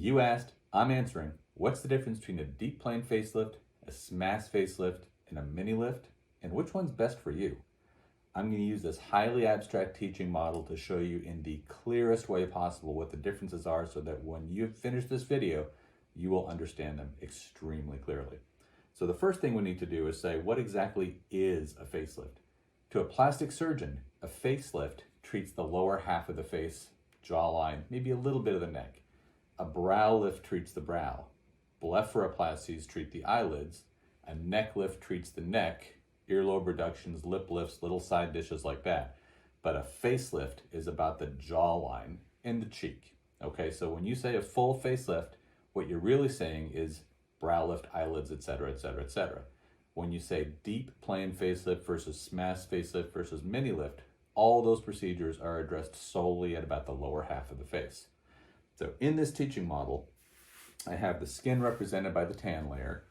You asked, I'm answering. What's the difference between a deep plane facelift, a SMAS facelift, and a Minilift? And which one's best for you? I'm going to use this highly abstract teaching model to show you in the clearest way possible what the differences are so that when you finish this video, you will understand them extremely clearly. So the first thing we need to do is say, what exactly is a facelift? To a plastic surgeon, a facelift treats the lower half of the face, jawline, maybe a little bit of the neck. A brow lift treats the brow. Blepharoplasties treat the eyelids. A neck lift treats the neck, earlobe reductions, lip lifts, little side dishes like that. But a facelift is about the jawline and the cheek. Okay, so when you say a full facelift, what you're really saying is brow lift, eyelids, etc., etc., etc. When you say deep plane facelift versus SMAS facelift versus Minilift, all those procedures are addressed solely at about the lower half of the face. So in this teaching model, I have the skin represented by the tan layer,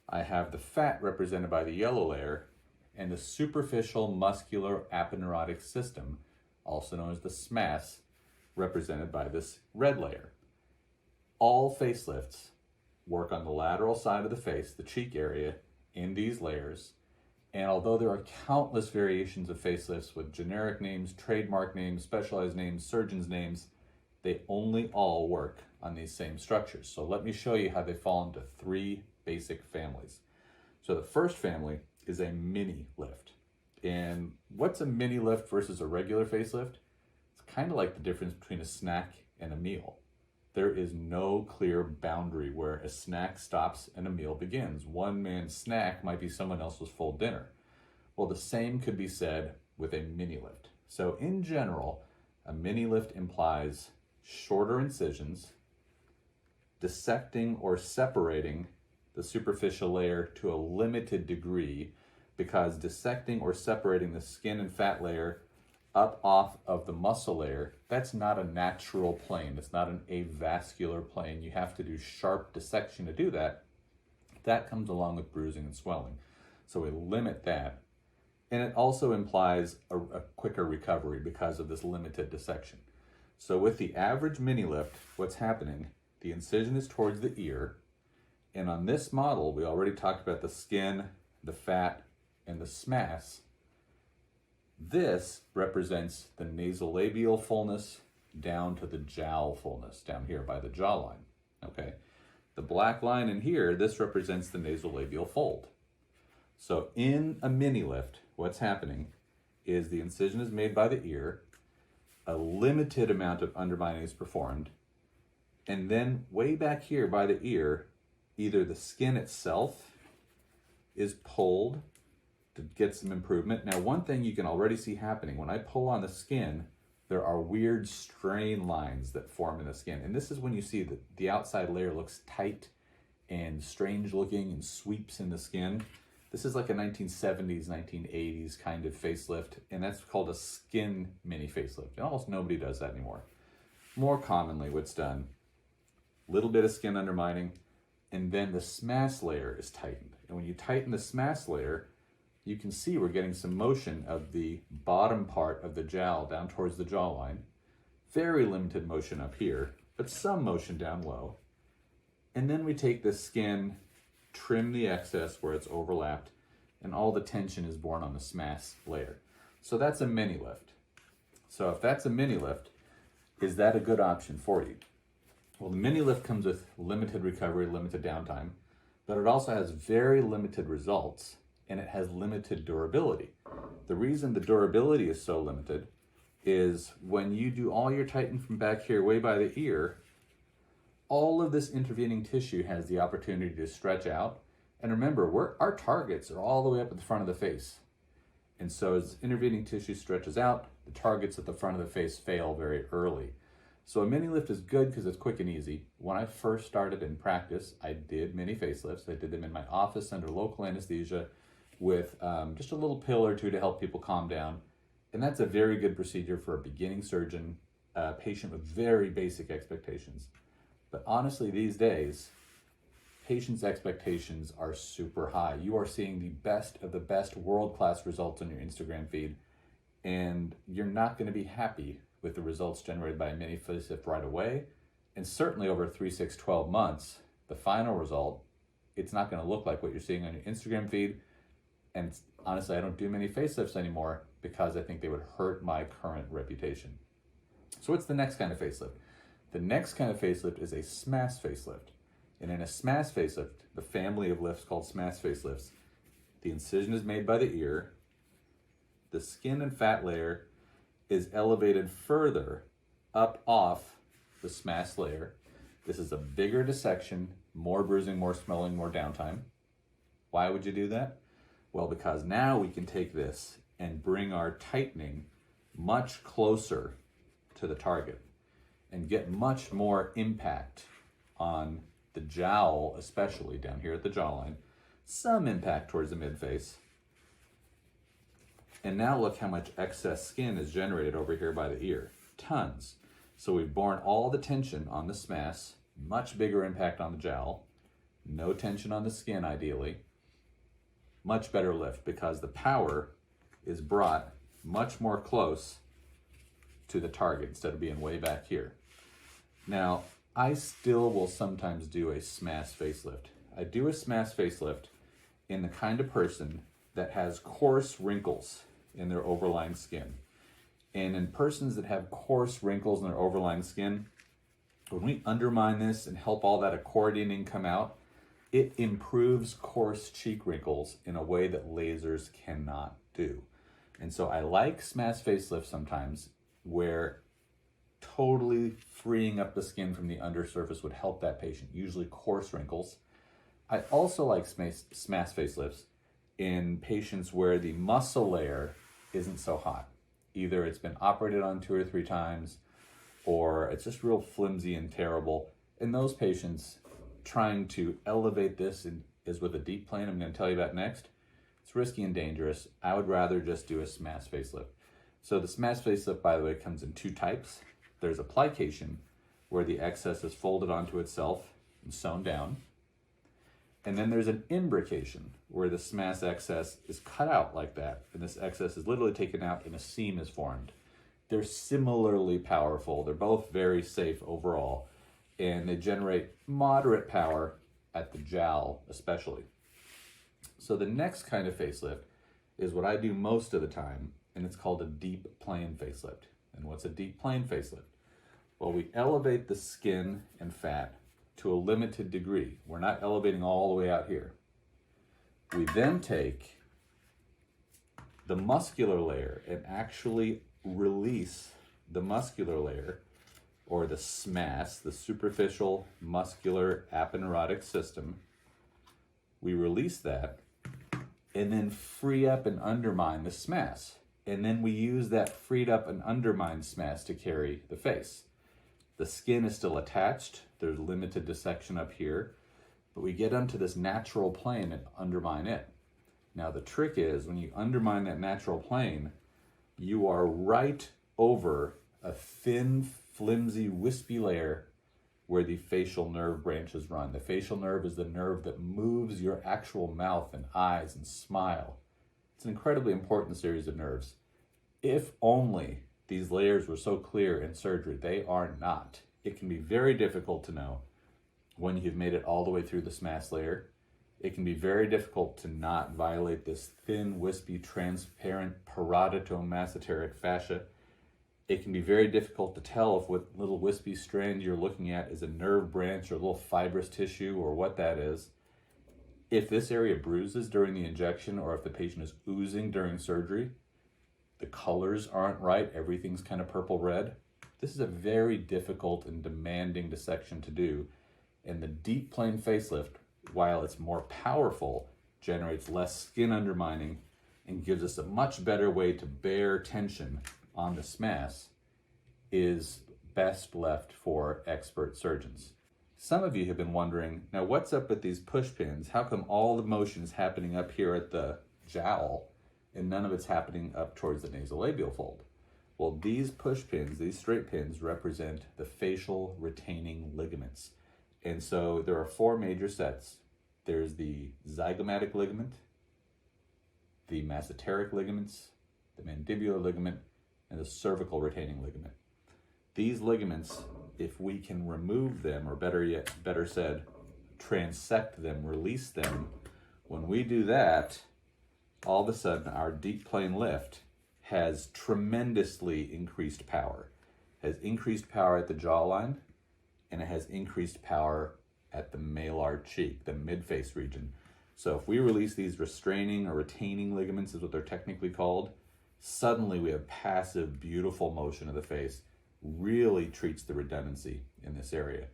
I have the fat represented by the yellow layer, and the superficial muscular aponeurotic system, also known as the SMAS, represented by this red layer. All facelifts work on the lateral side of the face, the cheek area, in these layers. And although there are countless variations of facelifts with generic names, trademark names, specialized names, surgeons' names, they only all work on these same structures. So let me show you how they fall into three basic families. So the first family is a mini lift. And what's a mini lift versus a regular facelift? It's kind of like the difference between a snack and a meal. There is no clear boundary where a snack stops and a meal begins. One man's snack might be someone else's full dinner. Well, the same could be said with a mini lift. So in general, a mini lift implies shorter incisions, dissecting or separating the superficial layer to a limited degree, because dissecting or separating the skin and fat layer up off of the muscle layer, that's not a natural plane. It's not an avascular plane. You have to do sharp dissection to do that. That comes along with bruising and swelling. So we limit that. And it also implies a quicker recovery because of this limited dissection. So with the average mini lift, what's happening, the incision is towards the ear. And on this model, we already talked about the skin, the fat, and the SMAS. This represents the nasolabial fullness down to the jowl fullness, down here by the jawline, okay? The black line in here, this represents the nasolabial fold. So in a mini lift, what's happening is the incision is made by the ear, a limited amount of undermining is performed, and then way back here by the ear, either the skin itself is pulled to get some improvement. Now, one thing you can already see happening, when I pull on the skin, there are weird strain lines that form in the skin. And this is when you see that the outside layer looks tight and strange looking and sweeps in the skin. This is like a 1970s, 1980s kind of facelift, and that's called a skin mini facelift. And almost nobody does that anymore. More commonly, what's done, little bit of skin undermining, and then the SMAS layer is tightened. And when you tighten the SMAS layer, you can see we're getting some motion of the bottom part of the jowl down towards the jawline. Very limited motion up here, but some motion down low. And then we take the skin, trim the excess where it's overlapped, and all the tension is borne on the SMAS layer. So that's a mini lift. So if that's a mini lift, is that a good option for you? Well, the mini lift comes with limited recovery, limited downtime, but it also has very limited results, and it has limited durability. The reason the durability is so limited is when you do all your tightening from back here, way by the ear, all of this intervening tissue has the opportunity to stretch out. And remember, our targets are all the way up at the front of the face. And so as intervening tissue stretches out, the targets at the front of the face fail very early. So a mini lift is good because it's quick and easy. When I first started in practice, I did mini facelifts. I did them in my office under local anesthesia with just a little pill or two to help people calm down. And that's a very good procedure for a beginning surgeon, a patient with very basic expectations. But honestly, these days, patients' expectations are super high. You are seeing the best of the best world-class results on your Instagram feed, and you're not going to be happy with the results generated by a mini facelift right away, And certainly over 3, 6, 12 months, the final result, it's not going to look like what you're seeing on your Instagram feed. And honestly, I don't do many facelifts anymore because I think they would hurt my current reputation. So what's the next kind of facelift? The next kind of facelift is a SMAS facelift. And in a SMAS facelift, the family of lifts called SMAS facelifts, the incision is made by the ear, the skin and fat layer is elevated further up off the SMAS layer. This is a bigger dissection, more bruising, more swelling, more downtime. Why would you do that? Well, because now we can take this and bring our tightening much closer to the target and get much more impact on the jowl, especially down here at the jawline, some impact towards the midface. And now look how much excess skin is generated over here by the ear, tons. So we've borne all the tension on the SMAS, much bigger impact on the jowl, no tension on the skin ideally, much better lift because the power is brought much more close to the target instead of being way back here. Now, I still will sometimes do a SMAS facelift. I do a SMAS facelift in the kind of person that has coarse wrinkles in their overlying skin. And in persons that have coarse wrinkles in their overlying skin, when we undermine this and help all that accordioning come out, it improves coarse cheek wrinkles in a way that lasers cannot do. And so I like SMAS facelifts sometimes where totally freeing up the skin from the undersurface would help that patient, usually coarse wrinkles. I also like SMAS facelifts in patients where the muscle layer isn't so hot. Either it's been operated on 2 or 3 times, or it's just real flimsy and terrible. In those patients, trying to elevate this is with a deep plane I'm going to tell you about next. It's risky and dangerous. I would rather just do a SMAS facelift. So the SMAS facelift, by the way, comes in 2 types. There's application, where the excess is folded onto itself and sewn down. And then there's an imbrication, where the SMAS excess is cut out like that, and this excess is literally taken out and a seam is formed. They're similarly powerful. They're both very safe overall, and they generate moderate power at the jowl especially. So the next kind of facelift is what I do most of the time, and it's called a deep plane facelift. And what's a deep plane facelift? Well, we elevate the skin and fat to a limited degree. We're not elevating all the way out here. We then take the muscular layer and actually release the muscular layer, or the SMAS, the superficial muscular aponeurotic system. We release that and then free up and undermine the SMAS. And then we use that freed up and undermined SMAS to carry the face. The skin is still attached. There's limited dissection up here, but we get onto this natural plane and undermine it. Now the trick is when you undermine that natural plane, you are right over a thin, flimsy, wispy layer where the facial nerve branches run. The facial nerve is the nerve that moves your actual mouth and eyes and smile. It's an incredibly important series of nerves. If only these layers were so clear in surgery. They are not. It can be very difficult to know when you've made it all the way through the SMAS layer. It can be very difficult to not violate this thin, wispy, transparent parotitomasseteric fascia. It can be very difficult to tell if what little wispy strand you're looking at is a nerve branch or a little fibrous tissue or what that is. If this area bruises during the injection, or if the patient is oozing during surgery, the colors aren't right, everything's kind of purple-red. This is a very difficult and demanding dissection to do. And the deep plane facelift, while it's more powerful, generates less skin undermining and gives us a much better way to bear tension on the SMAS, is best left for expert surgeons. Some of you have been wondering, now what's up with these push pins? How come all the motion is happening up here at the jowl and none of it's happening up towards the nasolabial fold? Well, these push pins, these straight pins, represent the facial retaining ligaments. And so there are 4 major sets. There's the zygomatic ligament, the masseteric ligaments, the mandibular ligament, and the cervical retaining ligament. These ligaments if we can remove them, or better said, transect them, release them, when we do that, all of a sudden our deep plane lift has tremendously increased power. Has increased power at the jawline, and it has increased power at the malar cheek, the mid-face region. So if we release these restraining or retaining ligaments, is what they're technically called, suddenly we have passive, beautiful motion of the face. Really treats the redundancy in this area.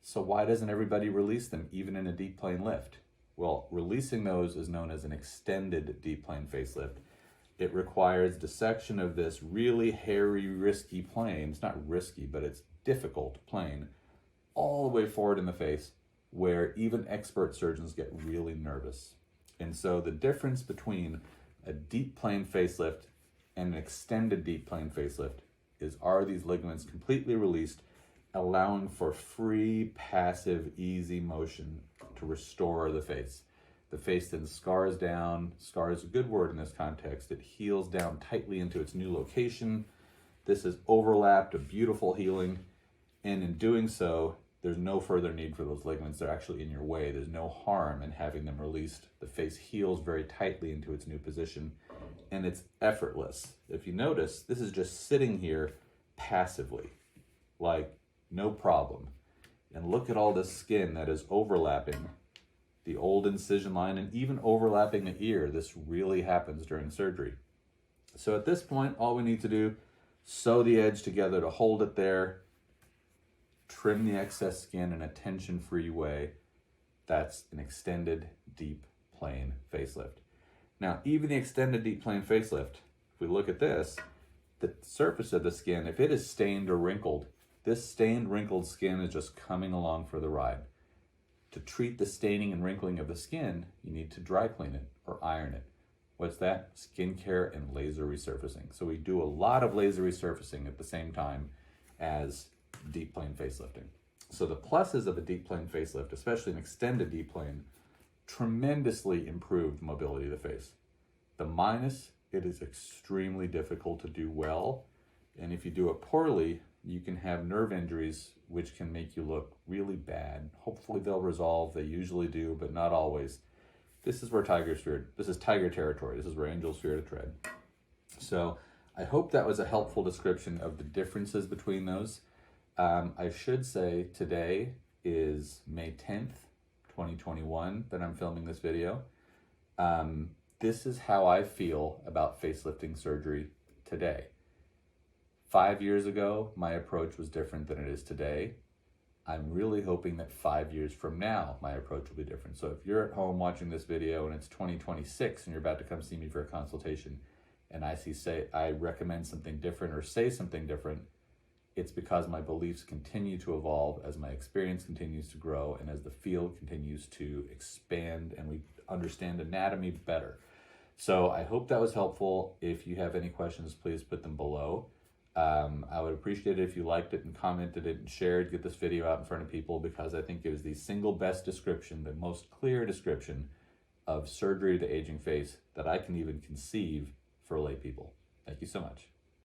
So why doesn't everybody release them, even in a deep plane lift? Well, releasing those is known as an extended deep plane facelift. It requires dissection of this really hairy, risky plane. It's not risky, but it's difficult plane, all the way forward in the face, where even expert surgeons get really nervous. And so the difference between a deep plane facelift and an extended deep plane facelift is, are these ligaments completely released, allowing for free, passive, easy motion to restore the face. The face then scars down. Scar is a good word in this context. It heals down tightly into its new location. This is overlapped, a beautiful healing. And in doing so, there's no further need for those ligaments. They're actually in your way. There's no harm in having them released. The face heals very tightly into its new position, and it's effortless. If you notice, this is just sitting here passively, like no problem. And look at all this skin that is overlapping the old incision line and even overlapping the ear. This really happens during surgery. So at this point, all we need to do, sew the edge together to hold it there, trim the excess skin in a tension-free way. That's an extended deep plane facelift. Now, even the extended deep plane facelift, if we look at this, the surface of the skin, if it is stained or wrinkled, this stained, wrinkled skin is just coming along for the ride. To treat the staining and wrinkling of the skin, you need to dry clean it or iron it. What's that? Skincare and laser resurfacing. So we do a lot of laser resurfacing at the same time as deep plane facelifting. So the pluses of a deep plane facelift, especially an extended deep plane, tremendously improved mobility of the face. The minus, it is extremely difficult to do well. And if you do it poorly, you can have nerve injuries, which can make you look really bad. Hopefully they'll resolve. They usually do, but not always. This is where this is tiger territory. This is where angels fear to tread. So I hope that was a helpful description of the differences between those. I should say today is May 10th, 2021, that I'm filming this video. This is how I feel about facelifting surgery today. 5 years ago, my approach was different than it is today. I'm really hoping that 5 years from now, my approach will be different. So if you're at home watching this video and it's 2026 and you're about to come see me for a consultation, and I recommend something different or say something different, it's because my beliefs continue to evolve as my experience continues to grow and as the field continues to expand and we understand anatomy better. So I hope that was helpful. If you have any questions, please put them below. I would appreciate it if you liked it and commented it and shared, get this video out in front of people, because I think it is the single best description, the most clear description of surgery to the aging face that I can even conceive for lay people. Thank you so much.